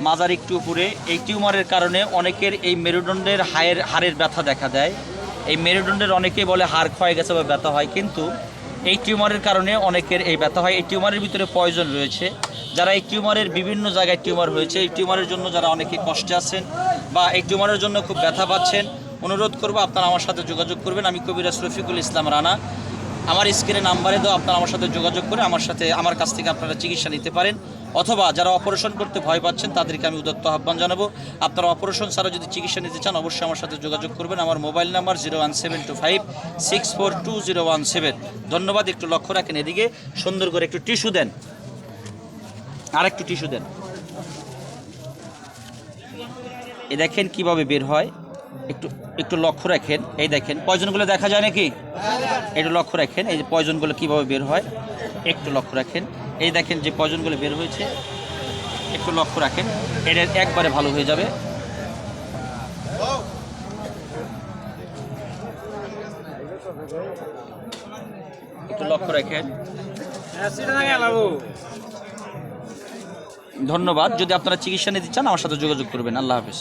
মাজার একটু উপরে। এই টিউমারের কারণে অনেকের এই মেরুদণ্ডের হাড়ের ব্যথা দেখা দেয়। এই মেরুদণ্ডের অনেকেই বলে হাড় ক্ষয়ে গেছে বা ব্যথা হয়, কিন্তু এই টিউমারের কারণে অনেকের এই ব্যথা হয়। এই টিউমারের ভিতরে পয়জন রয়েছে। যারা এই টিউমারের বিভিন্ন জায়গায় টিউমার হয়েছে, এই টিউমারের জন্য যারা অনেকে কষ্টে আছেন বা এই টিউমারের জন্য খুব ব্যথা পাচ্ছেন, অনুরোধ করবো আপনারা আমার সাথে যোগাযোগ করবেন। আমি কবিরাজ রফিকুল ইসলাম রানা। আমার স্ক্রিনে নাম্বারে দাও, আপনারা আমার সাথে যোগাযোগ করে আমার কাছ থেকে আপনারা চিকিৎসা নিতে পারেন। অথবা যারা অপারেশন করতে ভয় পাচ্ছেন তাদেরকে আমি উদাত্ত আহ্বান জানাবো, আপনারা অপারেশন ছাড়া যদি চিকিৎসা নিতে চান অবশ্যই আমার সাথে যোগাযোগ করবেন। আমার মোবাইল নাম্বার 01725642017। ধন্যবাদ। একটু লক্ষ্য রাখেন, এদিকে সুন্দর করে একটু টিস্যু দেন, আর একটু টিস্যু দেন। এই দেখেন কিভাবে বের হয়, একটু একটু লক্ষ্য রাখেন। এই দেখেন পয়জনগুলো দেখা যায় নাকি, একটু লক্ষ্য রাখেন। এই যে পয়জনগুলো কীভাবে বের হয় একটু লক্ষ্য রাখেন। এই দেখেন যে পয়জনগুলো বের হয়েছে, একটু লক্ষ্য রাখেন। এটা একবারে ভালো হয়ে যাবে। একটু লক্ষ্য রাখেন। ধন্যবাদ। যদি আপনারা চিকিৎসা নিতে চান আমার সাথে যোগাযোগ করবেন। আল্লাহ হাফেজ।